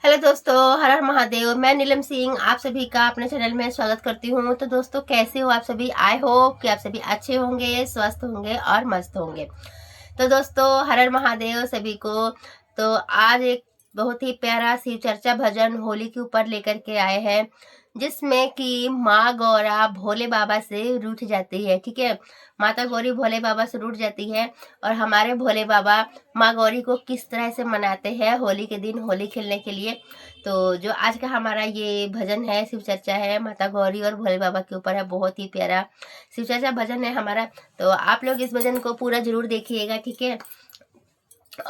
Hello दोस्तों, हर हर महादेव। मैं नीलम सिंह आप सभी का अपने चैनल में स्वागत करती हूँ। तो दोस्तों, कैसे हो आप सभी? आई होप कि आप सभी अच्छे होंगे, स्वस्थ होंगे और मस्त होंगे। तो दोस्तों, हर हर महादेव सभी को। तो आज एक बहुत ही प्यारा शिव चर्चा भजन होली के ऊपर लेकर के आए हैं, जिसमें कि माँ गौरा भोले बाबा से रूठ जाती है। ठीक है, माता गौरी भोले बाबा से रूठ जाती है और हमारे भोले बाबा माँ गौरी को किस तरह से मनाते हैं होली के दिन, होली खेलने के लिए। तो जो आज का हमारा ये भजन है, शिव चर्चा है, माता गौरी और भोले बाबा के ऊपर है। बहुत ही प्यारा शिव चर्चा भजन है हमारा। तो आप लोग इस भजन को पूरा जरूर देखिएगा, ठीक है,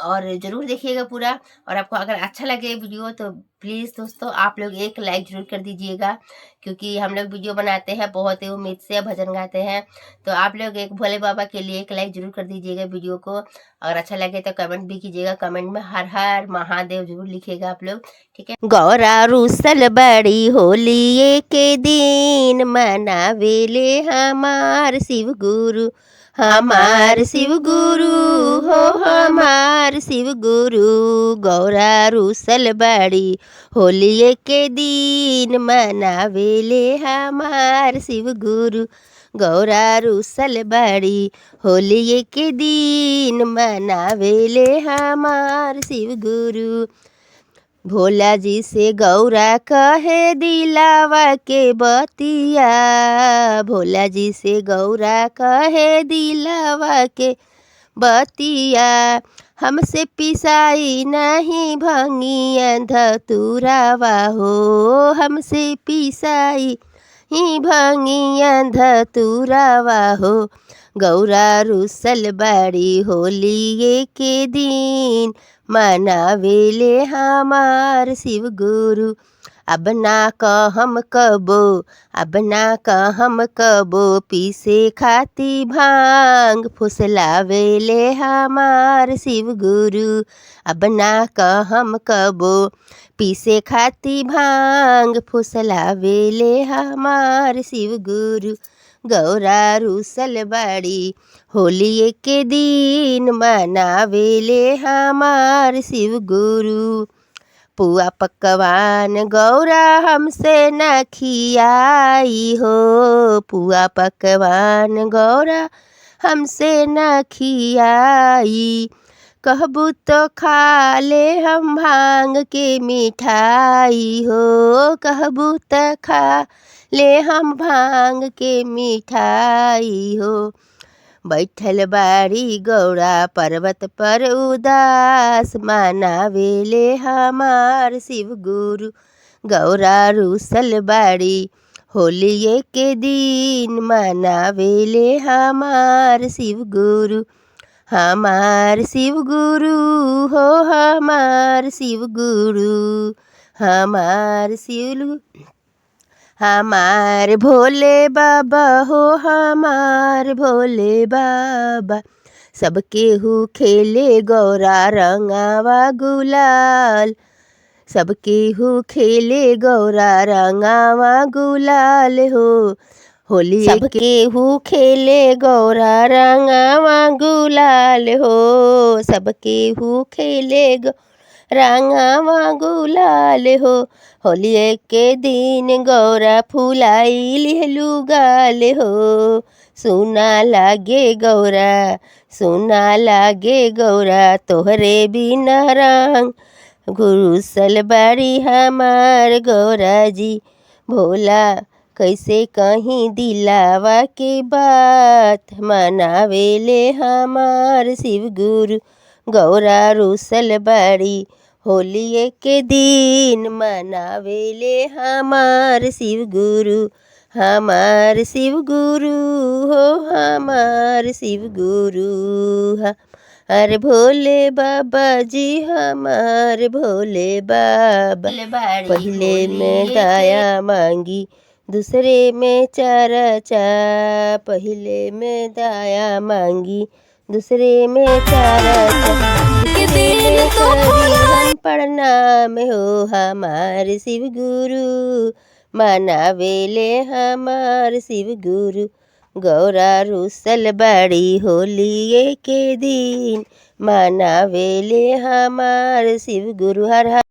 और ज़रूर देखिएगा पूरा। और आपको अगर अच्छा लगे वीडियो तो प्लीज़ दोस्तों आप लोग एक लाइक ज़रूर कर दीजिएगा, क्योंकि हम लोग वीडियो बनाते हैं बहुत ही उम्मीद से, भजन गाते हैं। तो आप लोग एक भोले बाबा के लिए एक लाइक ज़रूर कर दीजिएगा वीडियो को। अगर अच्छा लगे तो कमेंट भी कीजिएगा, कमेंट में हर हर महादेव ज़रूर लिखिएगा आप लोग, ठीक है। गौरा रूसल बड़ी होली के दिन मनावेले हमार शिव गुरु, हमार शिव गुरु हो, हमार शिव गुरु। गौरा रूसल बड़ी होली के दिन मनावेले हमार शिव गुरु। गौरा रूसल बड़ी होली के दिन मनावेले हमार शिव गुरु। भोला जी से गौरा कहे दिलावा के बतिया, भोला जी से गौरा कहे दिलावा के बतिया। हमसे पिसाई नहीं भंगिया धतुरावा हो, हमसे पिसाई ही भंगिया धतुरावा हो। गौरा रूसल बड़ी होली के दिन मनावेले हमार शिव गुरु। अब ना कहम कबो, अब ना कहम कबो पीसे खाती भांग फुसलावेले हमार शिव गुरु। अब ना कहम कबो पीसे खाती भांग फुसलावेले हमार शिव गुरु। गौरा रूसल बड़ी होली के दिन मनावेले हमार शिव गुरु। पुआ पकवान गौरा हमसे न खियाई हो, पुआ पकवान गौरा हमसे न खियाई। कहबू तो खा ले हम भांग के मिठाई हो, कहबू तो खा ले हम भांग के मिठाई हो। बैठल बाड़ी गौरा पर्वत पर उदास मनावेले हमार शिव गुरु। गौरा रूसल बाड़ी होली के दिन मनावेले हमार शिव गुरु। हमार शिव गुरु हो, हमार शिव गुरु, हमार शिव हमार भोले बाबा हो, हमार भोले बाबा। सबके हु खेले गौरा रंगावा गुलाल, सबके हु खेले गौरा रंगावा गुलाल हो। होली सबके हु खेले गौरा रंगावा गुलाल हो, सबके हु खेले रंगावा गुलाल हो। होली के दिन गौरा फुलाई लिहलू गाल हो। सुना लागे गौरा, सुना लागे गौरा तोहरे बिना रंग घुसल बाड़ी हमार गौरा जी। भोला कैसे कहीं दिलावा के बात मनावेले हमार शिव गुरु। गौरा रूसल बाड़ी होली के दिन मनावेले हमार शिव गुरु। हमार शिव गुरु हो, हमार शिव गुरु। अरे भोले बाबा जी, हमार भोले बाबा। पहले में दाया मांगी, दूसरे में चर्चा, पहले में दाया मांगी, दूसरे में चर्चा। प्रणाम हो हमार शिव गुरु, मनावेले हमार शिव गुरु। गौरा रूसल बड़ी होली के दिन मनावेले हमार शिव गुरु। हर हर